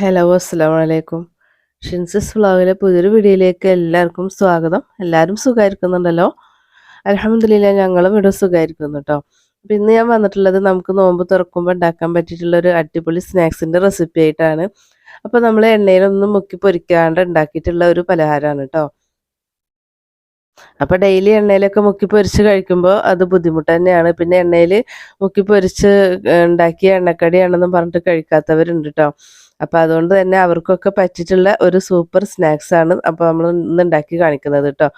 Hello അസ്സലാമു അലൈക്കും. ഷിൻസസ് വ്ളോഗിലെ പുതിയൊരു വീഡിയോയിലേക്ക് എല്ലാവർക്കും സ്വാഗതം. എല്ലാവരും സുഖമായിരിക്കുന്നുണ്ടല്ലോ? അൽഹംദുലില്ലാ ഞങ്ങളും ഇവിടെ സുഖമായിരിക്കുന്നു കേട്ടോ. അപ്പം ഇന്ന് ഞാൻ വന്നിട്ടുള്ളത് നമുക്ക് നോമ്പ് തുറക്കുമ്പോൾ ഉണ്ടാക്കാൻ പറ്റിയിട്ടുള്ള ഒരു അടിപൊളി സ്നാക്സിൻ്റെ റെസിപ്പി ആയിട്ടാണ്. അപ്പോൾ നമ്മൾ എണ്ണയിലൊന്നും മുക്കി പൊരിക്കാണ്ട് ഉണ്ടാക്കിയിട്ടുള്ള ഒരു പലഹാരമാണ് കേട്ടോ. അപ്പോൾ ഡെയിലി എണ്ണയിലൊക്കെ മുക്കി പൊരിച്ച് കഴിക്കുമ്പോൾ അത് ബുദ്ധിമുട്ട് തന്നെയാണ്. പിന്നെ എണ്ണയിൽ മുക്കി പൊരിച്ച് ഉണ്ടാക്കിയ എണ്ണക്കടിയാണെന്നും പറഞ്ഞിട്ട് കഴിക്കാത്തവരുണ്ട് കേട്ടോ. അപ്പോൾ അതുകൊണ്ട് തന്നെ അവർക്കൊക്കെ പറ്റിയിട്ടുള്ള ഒരു സൂപ്പർ സ്നാക്സ് ആണ് അപ്പോൾ നമ്മൾ ഇന്ന് ഉണ്ടാക്കി കാണിക്കുന്നത് കേട്ടോ.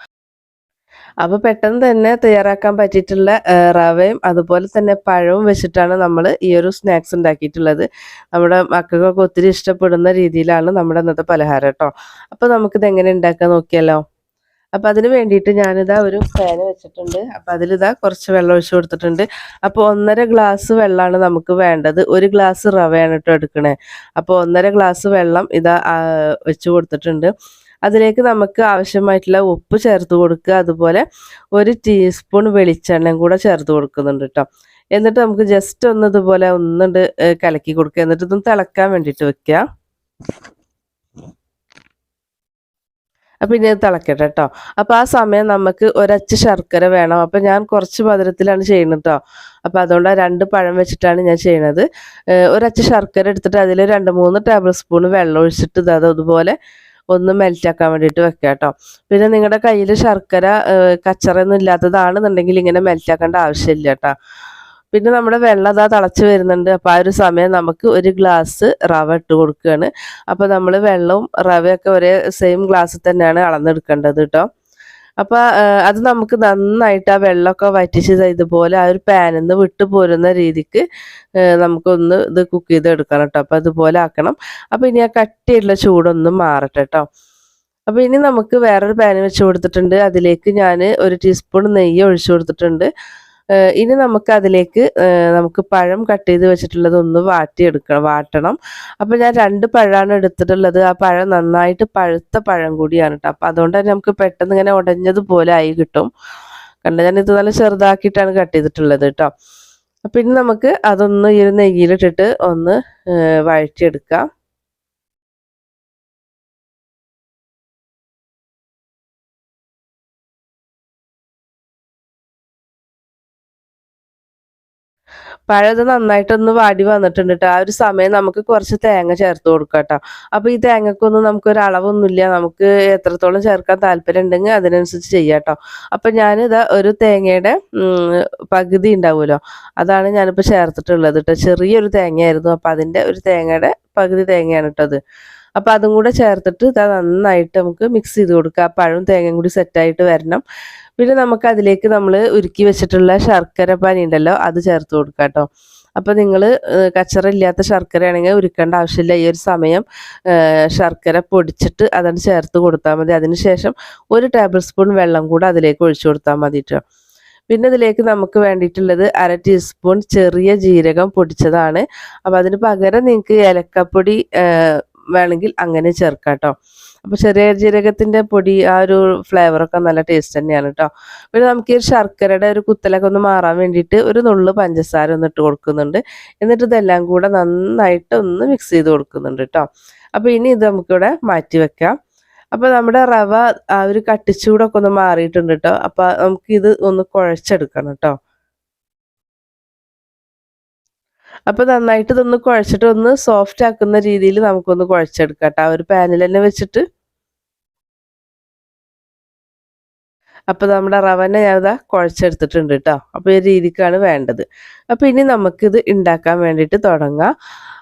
അപ്പോൾ പെട്ടെന്ന് തന്നെ തയ്യാറാക്കാൻ പറ്റിയിട്ടുള്ള റവയും അതുപോലെ തന്നെ പഴവും വെച്ചിട്ടാണ് നമ്മൾ ഈ ഒരു സ്നാക്സ് ഉണ്ടാക്കിയിട്ടുള്ളത്. നമ്മുടെ മക്കൾക്കൊക്കെ ഒത്തിരി ഇഷ്ടപ്പെടുന്ന രീതിയിലാണ് നമ്മുടെ ഇന്നത്തെ പലഹാരം കേട്ടോ. അപ്പോൾ നമുക്കിത് എങ്ങനെ ഉണ്ടാക്കാൻ നോക്കിയാലോ? അപ്പോൾ അതിന് വേണ്ടിയിട്ട് ഞാനിതാ ഒരു പാൻ വെച്ചിട്ടുണ്ട്. അപ്പോൾ അതിലിതാ കുറച്ച് വെള്ളം ഒഴിച്ച് കൊടുത്തിട്ടുണ്ട്. അപ്പോൾ 1.5 ഗ്ലാസ് വെള്ളമാണ് നമുക്ക് വേണ്ടത്. 1 ഗ്ലാസ് റവയാണ് കേട്ടോ എടുക്കണേ. അപ്പോൾ 1.5 ഗ്ലാസ് വെള്ളം ഇതാ വെച്ച് കൊടുത്തിട്ടുണ്ട്. അതിലേക്ക് നമുക്ക് ആവശ്യമായിട്ടുള്ള ഉപ്പ് ചേർത്ത് കൊടുക്കുക. അതുപോലെ 1 ടീസ്പൂൺ വെളിച്ചെണ്ണയും കൂടെ ചേർത്ത് കൊടുക്കുന്നുണ്ട് കേട്ടോ. എന്നിട്ട് നമുക്ക് ജസ്റ്റ് ഒന്ന് ഇതുപോലെ ഒന്നുണ്ട് കലക്കി കൊടുക്കുക. എന്നിട്ട് ഇതൊന്ന് തിളക്കാൻ വേണ്ടിയിട്ട് വെക്കുക. അപ്പം ഇനി അത് തിളക്കട്ടെ കേട്ടോ. അപ്പോൾ ആ സമയം നമുക്ക് ഒരച്ച് ശർക്കര വേണം. അപ്പോൾ ഞാൻ കുറച്ച് മധുരത്തിലാണ് ചെയ്യുന്നത് കേട്ടോ. അപ്പോൾ അതുകൊണ്ട് 2 പഴം വെച്ചിട്ടാണ് ഞാൻ ചെയ്യുന്നത്. ഒരച്ച് ശർക്കര എടുത്തിട്ട് അതിൽ 2-3 ടേബിൾ സ്പൂൺ വെള്ളം ഒഴിച്ചിട്ട് അത് അതുപോലെ ഒന്ന് മെൽറ്റാക്കാൻ വേണ്ടിയിട്ട് വെക്കുക കേട്ടോ. പിന്നെ നിങ്ങളുടെ കയ്യിൽ ശർക്കര കച്ചറയൊന്നും ഇല്ലാത്തതാണെന്നുണ്ടെങ്കിൽ ഇങ്ങനെ മെൽറ്റാക്കേണ്ട ആവശ്യമില്ല കേട്ടോ. പിന്നെ നമ്മുടെ വെള്ളം അതാ തിളച്ച് വരുന്നുണ്ട്. അപ്പോൾ ആ ഒരു സമയം നമുക്ക് 1 ഗ്ലാസ് റവ ഇട്ട് കൊടുക്കുകയാണ്. അപ്പോൾ നമ്മൾ വെള്ളവും റവയൊക്കെ ഒരേ സെയിം ഗ്ലാസ്സിൽ തന്നെയാണ് അളന്നെടുക്കേണ്ടത് കേട്ടോ. അപ്പോൾ അത് നമുക്ക് നന്നായിട്ട് ആ വെള്ളമൊക്കെ വറ്റിച്ച് ഇതുപോലെ ആ ഒരു പാനിൽ നിന്ന് വിട്ട് പോരുന്ന രീതിക്ക് നമുക്കൊന്ന് ഇത് കുക്ക് ചെയ്തെടുക്കണം കേട്ടോ. അപ്പോൾ അതുപോലെ ആക്കണം. അപ്പോൾ ഇനി ആ കട്ടിയുള്ള ചൂടൊന്നും മാറട്ടെ കേട്ടോ. അപ്പോൾ ഇനി നമുക്ക് വേറൊരു പാൻ വെച്ച് കൊടുത്തിട്ടുണ്ട്. അതിലേക്ക് ഞാൻ 1 ടീസ്പൂൺ നെയ്യ് ഒഴിച്ചു കൊടുത്തിട്ടുണ്ട്. ഇനി നമുക്ക് അതിലേക്ക് നമുക്ക് പഴം കട്ട് ചെയ്ത് വെച്ചിട്ടുള്ളത് ഒന്ന് വാട്ടണം. അപ്പോൾ ഞാൻ 2 പഴമാണ് എടുത്തിട്ടുള്ളത്. ആ പഴം നന്നായിട്ട് പഴുത്ത പഴം കൂടിയാണ് കേട്ടോ. അപ്പോൾ അതുകൊണ്ട് തന്നെ നമുക്ക് പെട്ടെന്ന് ഇങ്ങനെ ഉടഞ്ഞതുപോലെ ആയി കിട്ടും. ഞാനിത് നല്ല ചെറുതാക്കിയിട്ടാണ് കട്ട് ചെയ്തിട്ടുള്ളത് കേട്ടോ. അപ്പം ഇനി നമുക്ക് അതൊന്ന് ഈ ഒരു നെയ്യിലിട്ടിട്ട് ഒന്ന് വഴറ്റിയെടുക്കാം. പഴം ഇത് നന്നായിട്ടൊന്ന് വാടി വന്നിട്ടുണ്ട് കേട്ടോ. ആ ഒരു സമയം നമുക്ക് കുറച്ച് തേങ്ങ ചേർത്ത് കൊടുക്കാം കേട്ടോ. അപ്പോൾ ഈ തേങ്ങക്കൊന്നും നമുക്കൊരു അളവൊന്നുമില്ല. നമുക്ക് എത്രത്തോളം ചേർക്കാൻ താല്പര്യം ഉണ്ടെങ്കിൽ അതിനനുസരിച്ച് ചെയ്യാം കേട്ടോ. അപ്പം ഞാനിതാ ഒരു തേങ്ങയുടെ പകുതി ഉണ്ടാവുമല്ലോ, അതാണ് ഞാനിപ്പോൾ ചേർത്തിട്ടുള്ളത് കേട്ടോ. ചെറിയൊരു തേങ്ങയായിരുന്നു. അപ്പം അതിൻ്റെ ഒരു തേങ്ങയുടെ പകുതി തേങ്ങയാണ് കേട്ടോ. അപ്പോൾ അതും കൂടെ ചേർത്തിട്ട് ഇതാ നന്നായിട്ട് നമുക്ക് മിക്സ് ചെയ്ത് കൊടുക്കുക. ആ പഴവും തേങ്ങയും കൂടി സെറ്റായിട്ട് വരണം. പിന്നെ നമുക്ക് അതിലേക്ക് നമ്മൾ ഉരുക്കി വെച്ചിട്ടുള്ള ശർക്കര പാനി ഉണ്ടല്ലോ, അത് ചേർത്ത് കൊടുക്കുക കേട്ടോ. അപ്പോൾ നിങ്ങൾ കച്ചറ ഇല്ലാത്ത ശർക്കര ആണെങ്കിൽ ഉരുക്കേണ്ട ആവശ്യമില്ല. ഈ ഒരു സമയം ശർക്കര പൊടിച്ചിട്ട് അതാണ് ചേർത്ത് കൊടുത്താൽ മതി. അതിനുശേഷം 1 ടേബിൾ സ്പൂൺ വെള്ളം കൂടെ അതിലേക്ക് ഒഴിച്ചു കൊടുത്താൽ മതി കേട്ടോ. പിന്നെ ഇതിലേക്ക് നമുക്ക് വേണ്ടിയിട്ടുള്ളത് 1/2 ടീസ്പൂൺ ചെറിയ ജീരകം പൊടിച്ചതാണ്. അപ്പോൾ അതിന് പകരം നിങ്ങൾക്ക് ഏലക്കപ്പൊടി വേണമെങ്കിൽ അങ്ങനെ ചേർക്കാം കേട്ടോ. അപ്പോൾ ചെറിയ ജീരകത്തിൻ്റെ പൊടി ആ ഒരു ഫ്ലേവറൊക്കെ നല്ല ടേസ്റ്റ് തന്നെയാണ് കേട്ടോ. പിന്നെ നമുക്ക് ഈ ശർക്കരയുടെ ഒരു കുത്തലൊക്കെ ഒന്ന് മാറാൻ വേണ്ടിയിട്ട് ഒരു നുള്ളു പഞ്ചസാര ഒന്ന് ഇട്ട് കൊടുക്കുന്നുണ്ട്. എന്നിട്ട് ഇതെല്ലാം കൂടെ നന്നായിട്ട് ഒന്ന് മിക്സ് ചെയ്ത് കൊടുക്കുന്നുണ്ട് കേട്ടോ. അപ്പോൾ ഇനി ഇത് നമുക്കിവിടെ മാറ്റി വെക്കാം. അപ്പോൾ നമ്മുടെ റവ ആ ഒരു കട്ടിച്ചൂടൊക്കെ ഒന്ന് മാറിയിട്ടുണ്ട് കേട്ടോ. അപ്പോൾ നമുക്കിത് ഒന്ന് കുഴച്ചെടുക്കണം കേട്ടോ. അപ്പോൾ നന്നായിട്ട് ഇതൊന്ന് കുഴച്ചിട്ട് ഒന്ന് സോഫ്റ്റ് ആക്കുന്ന രീതിയിൽ നമുക്കൊന്ന് കുഴച്ചെടുക്കാം കേട്ടോ. ആ ഒരു പാനിൽ തന്നെ വെച്ചിട്ട്. അപ്പോൾ നമ്മുടെ റവനെ ഞാനിതാ കുഴച്ചെടുത്തിട്ടുണ്ട് കേട്ടോ. അപ്പോൾ ഈ രീതിക്കാണ് വേണ്ടത്. അപ്പോൾ ഇനി നമുക്കിത് ഉണ്ടാക്കാൻ വേണ്ടിയിട്ട് തുടങ്ങാം.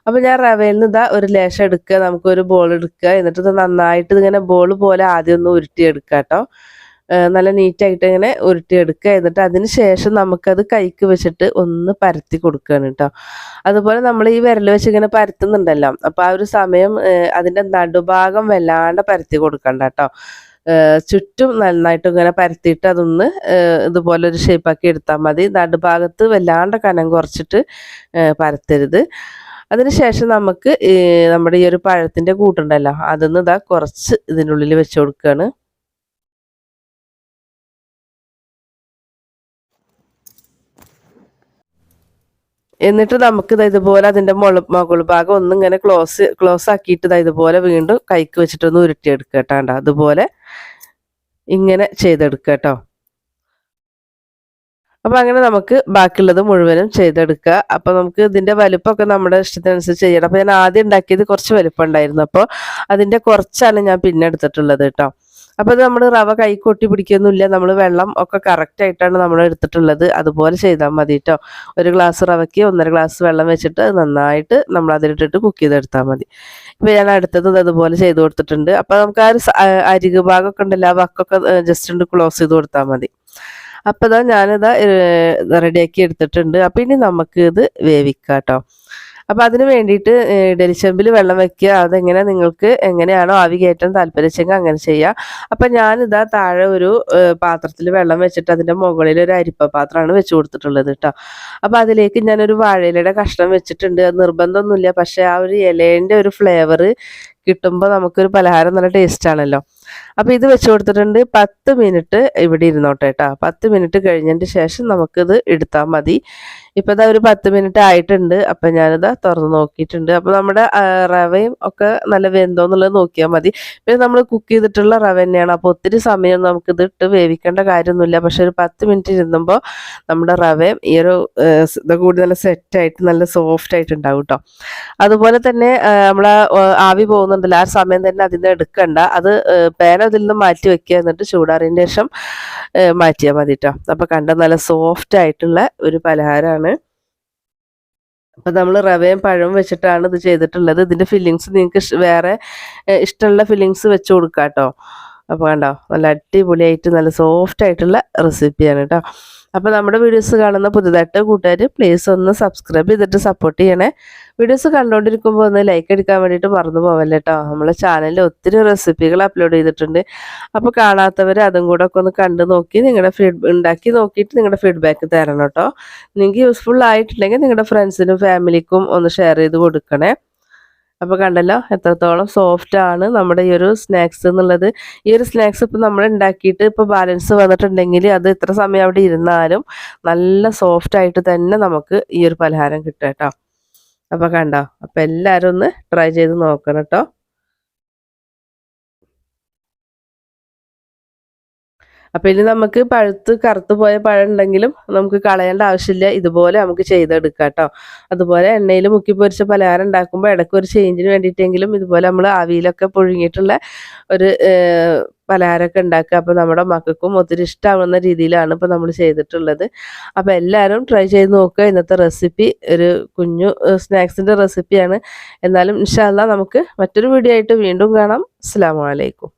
അപ്പോൾ ഞാൻ റവയിൽ നിന്ന് ഇതാ ഒരു ലേശം എടുക്കുക, നമുക്കൊരു ബോൾ എടുക്കുക. എന്നിട്ട് ഇത് നന്നായിട്ട് ഇതിങ്ങനെ ബോൾ പോലെ ആദ്യം ഒന്ന് ഉരുട്ടിയെടുക്കുക കേട്ടോ. നല്ല നീറ്റായിട്ട് ഇങ്ങനെ ഉരുട്ടിയെടുക്കുക. എന്നിട്ട് അതിന് ശേഷം നമുക്കത് കൈക്ക് വെച്ചിട്ട് ഒന്ന് പരത്തി കൊടുക്കുകയാണ് കേട്ടോ. അതുപോലെ നമ്മൾ ഈ വിരൽ വെച്ച് ഇങ്ങനെ പരത്തുന്നുണ്ടല്ലോ, അപ്പോൾ ആ ഒരു സമയം അതിൻ്റെ നടുഭാഗം വല്ലാണ്ട് പരത്തി കൊടുക്കണ്ട കേട്ടോ. ചുറ്റും നന്നായിട്ട് ഇങ്ങനെ പരത്തിയിട്ട് അതൊന്ന് ഇതുപോലെ ഒരു ഷേപ്പാക്കി എടുത്താൽ മതി. നടുഭാഗത്ത് വല്ലാണ്ട് കനം കുറച്ചിട്ട് പരത്തരുത്. അതിനുശേഷം നമുക്ക് നമ്മുടെ ഈ ഒരു പഴത്തിൻ്റെ കൂട്ടുണ്ടല്ലോ, അതൊന്ന് ഇതാ കുറച്ച് ഇതിനുള്ളിൽ വെച്ച് കൊടുക്കുകയാണ്. എന്നിട്ട് നമുക്ക് ഇതുപോലെ അതിൻ്റെ മുകൾ ഭാഗം ഒന്നും ഇങ്ങനെ ക്ലോസ് ആക്കിയിട്ട് ഇതുപോലെ വീണ്ടും കൈക്ക് വെച്ചിട്ടൊന്ന് ഉരുട്ടിയെടുക്കുക കേട്ടോ. അതുപോലെ ഇങ്ങനെ ചെയ്തെടുക്കുക കേട്ടോ. അപ്പോൾ അങ്ങനെ നമുക്ക് ബാക്കിയുള്ളത് മുഴുവനും ചെയ്തെടുക്കുക. അപ്പോൾ നമുക്ക് ഇതിൻ്റെ വലുപ്പമൊക്കെ നമ്മുടെ ഇഷ്ടത്തിനനുസരിച്ച് ചെയ്യണം. അപ്പോൾ ഞാൻ ആദ്യം ഉണ്ടാക്കിയത് കുറച്ച് വലുപ്പം ഉണ്ടായിരുന്നു, അപ്പോൾ അതിൻ്റെ കുറച്ചാണ് ഞാൻ പിന്നെ എടുത്തിട്ടുള്ളത് കേട്ടോ. അപ്പോൾ ഇത് നമ്മൾ റവ കൈ കൊട്ടി പിടിക്കൊന്നുമില്ല, നമ്മൾ വെള്ളം ഒക്കെ കറക്റ്റായിട്ടാണ് നമ്മൾ എടുത്തിട്ടുള്ളത്. അതുപോലെ ചെയ്താൽ മതി കേട്ടോ. ഒരു ഗ്ലാസ് റവയ്ക്ക് 1.5 ഗ്ലാസ് വെള്ളം വെച്ചിട്ട് നന്നായിട്ട് നമ്മൾ അതിലിട്ടിട്ട് കുക്ക് ചെയ്തെടുത്താൽ മതി. ഇപ്പോൾ ഞാൻ അടുത്തത് അതുപോലെ ചെയ്ത് കൊടുത്തിട്ടുണ്ട്. അപ്പോൾ നമുക്ക് ആ ഒരു അരികു ഭാഗമൊക്കെ ഉണ്ടല്ലോ, ആ വക്കൊക്കെ ജസ്റ്റ് ഉണ്ട് ക്ലോസ് ചെയ്ത് കൊടുത്താൽ മതി. അപ്പോൾ ഞാനിതാ റെഡിയാക്കി എടുത്തിട്ടുണ്ട്. അപ്പോൾ ഇനി നമുക്ക് ഇത് വേവിക്കാം കേട്ടോ. അപ്പോൾ അതിന് വേണ്ടിയിട്ട് ഇഡലി ചെമ്പിൽ വെള്ളം വെക്കുക. അതെങ്ങനെ നിങ്ങൾക്ക് എങ്ങനെയാണോ ആവി കയറ്റാൻ താല്പര്യമെങ്കിൽ അങ്ങനെ ചെയ്യുക. അപ്പം ഞാനിതാ താഴെ ഒരു പാത്രത്തിൽ വെള്ളം വെച്ചിട്ട് അതിൻ്റെ മുകളിൽ ഒരു അരിപ്പ പാത്രമാണ് വെച്ച് കൊടുത്തിട്ടുള്ളത് കേട്ടോ. അപ്പോൾ അതിലേക്ക് ഞാനൊരു വാഴയിലയുടെ കഷ്ണം വെച്ചിട്ടുണ്ട്. അത് നിർബന്ധമൊന്നുമില്ല, പക്ഷേ ആ ഒരു ഇലേൻ്റെ ഒരു ഫ്ലേവർ കിട്ടുമ്പോൾ നമുക്കൊരു പലഹാരം നല്ല ടേസ്റ്റ് ആണല്ലോ. അപ്പോൾ ഇത് വെച്ച് കൊടുത്തിട്ടുണ്ട്. 10 മിനിറ്റ് ഇവിടെ ഇരുന്നോട്ടെ കേട്ടോ. 10 മിനിറ്റ് കഴിഞ്ഞതിന് ശേഷം നമുക്കിത് എടുത്താൽ മതി. ഇപ്പോൾ ഇതാ ഒരു 10 മിനിറ്റ് ആയിട്ടുണ്ട്. അപ്പം ഞാനിതാ തുറന്ന് നോക്കിയിട്ടുണ്ട്. അപ്പോൾ നമ്മുടെ റവയും ഒക്കെ നല്ല വെന്തോ എന്നുള്ളത് നോക്കിയാൽ മതി. പിന്നെ നമ്മൾ കുക്ക് ചെയ്തിട്ടുള്ള റവ തന്നെയാണ്, അപ്പോൾ ഒത്തിരി സമയം നമുക്കിത് ഇട്ട് വേവിക്കേണ്ട കാര്യമൊന്നുമില്ല. പക്ഷെ ഒരു 10 മിനിറ്റ് ഇരുന്നുമ്പോൾ നമ്മുടെ റവയും ഈ ഒരു ഇത് കൂടി നല്ല സെറ്റായിട്ട് നല്ല സോഫ്റ്റ് ആയിട്ട് ഉണ്ടാവും കേട്ടോ. അതുപോലെ തന്നെ നമ്മൾ ആവി പോകുന്നുണ്ടല്ലോ, ആ സമയം തന്നെ അതിൽ നിന്ന് എടുക്കണ്ട. അത് പാൻ അതിൽ നിന്ന് മാറ്റി വെക്കുക, എന്നിട്ട് ചൂടാറിയതിന് ശേഷം മാറ്റിയാൽ മതി കേട്ടോ. അപ്പോൾ കണ്ട നല്ല സോഫ്റ്റ് ആയിട്ടുള്ള ഒരു പലഹാരമാണ്. അപ്പോൾ നമ്മൾ റവയും പഴവും വെച്ചിട്ടാണ് ഇത് ചെയ്തിട്ടുള്ളത്. ഇതിൻ്റെ ഫില്ലിങ്സ് നിങ്ങൾക്ക് വേറെ ഇഷ്ടമുള്ള ഫില്ലിങ്സ് വെച്ച് കൊടുക്കാം കേട്ടോ. അപ്പോൾ കണ്ടോ, നല്ല അടിപൊളിയായിട്ട് നല്ല സോഫ്റ്റ് ആയിട്ടുള്ള റെസിപ്പിയാണ് കേട്ടോ. അപ്പോൾ നമ്മുടെ വീഡിയോസ് കാണുന്ന പുതുതായിട്ട് കൂട്ടുകാർ പ്ലീസ് ഒന്ന് സബ്സ്ക്രൈബ് ചെയ്തിട്ട് സപ്പോർട്ട് ചെയ്യണേ. വീഡിയോസ് കണ്ടുകൊണ്ടിരിക്കുമ്പോൾ ഒന്ന് ലൈക്ക് അടിക്കാൻ വേണ്ടിയിട്ട് മറന്നു പോവല്ലേ കേട്ടോ. നമ്മളെ ചാനലിൽ ഒത്തിരി റെസിപ്പികൾ അപ്ലോഡ് ചെയ്തിട്ടുണ്ട്. അപ്പോൾ കാണാത്തവർ അതും കൂടെ ഒക്കെ ഒന്ന് കണ്ടു നോക്കി ഉണ്ടാക്കി നോക്കിയിട്ട് നിങ്ങളുടെ ഫീഡ്ബാക്ക് തരണം കേട്ടോ. നിങ്ങൾക്ക് യൂസ്ഫുൾ ആയിട്ടില്ലെങ്കിൽ നിങ്ങളുടെ ഫ്രണ്ട്സിനും ഫാമിലിക്കും ഒന്ന് ഷെയർ ചെയ്ത് കൊടുക്കണേ. അപ്പോൾ കണ്ടല്ലോ എത്രത്തോളം സോഫ്റ്റ് ആണ് നമ്മുടെ ഈ ഒരു സ്നാക്സ് എന്നുള്ളത്. ഈ ഒരു സ്നാക്സ് ഇപ്പോൾ നമ്മൾ ഉണ്ടാക്കിയിട്ട് ഇപ്പോൾ ബാലൻസ് വന്നിട്ടുണ്ടെങ്കിൽ അത് എത്ര സമയം അവിടെ ഇരുന്നാലും നല്ല സോഫ്റ്റ് ആയിട്ട് തന്നെ നമുക്ക് ഈ ഒരു പലഹാരം കിട്ടും കേട്ടോ. അപ്പോൾ കണ്ടോ, അപ്പോൾ എല്ലാവരും ഒന്ന് ട്രൈ ചെയ്ത് നോക്കണം കേട്ടോ. അപ്പോൾ ഇനി നമുക്ക് പഴുത്ത് കറുത്ത് പോയ പഴം ഉണ്ടെങ്കിലും നമുക്ക് കളയേണ്ട ആവശ്യമില്ല. ഇതുപോലെ നമുക്ക് ചെയ്തെടുക്കാം കേട്ടോ. അതുപോലെ എണ്ണയിൽ മുക്കി പൊരിച്ച പലഹാരം ഉണ്ടാക്കുമ്പോൾ ഇടയ്ക്ക് ഒരു ചേഞ്ചിന് വേണ്ടിയിട്ടെങ്കിലും ഇതുപോലെ നമ്മൾ ആവിയിലൊക്കെ പുഴുങ്ങിയിട്ടുള്ള ഒരു പലഹാരമൊക്കെ ഉണ്ടാക്കുക. അപ്പോൾ നമ്മുടെ മക്കൾക്കും ഒത്തിരി ഇഷ്ടമാവുന്ന രീതിയിലാണ് ഇപ്പോൾ നമ്മൾ ചെയ്തിട്ടുള്ളത്. അപ്പോൾ എല്ലാവരും ട്രൈ ചെയ്ത് നോക്കുക. ഇന്നത്തെ റെസിപ്പി ഒരു കുഞ്ഞു സ്നാക്സിൻ്റെ റെസിപ്പിയാണ്. എന്നാലും ഇൻഷാ അല്ലാഹ് നമുക്ക് മറ്റൊരു വീഡിയോ ആയിട്ട് വീണ്ടും കാണാം. അസ്സലാമു അലൈക്കും.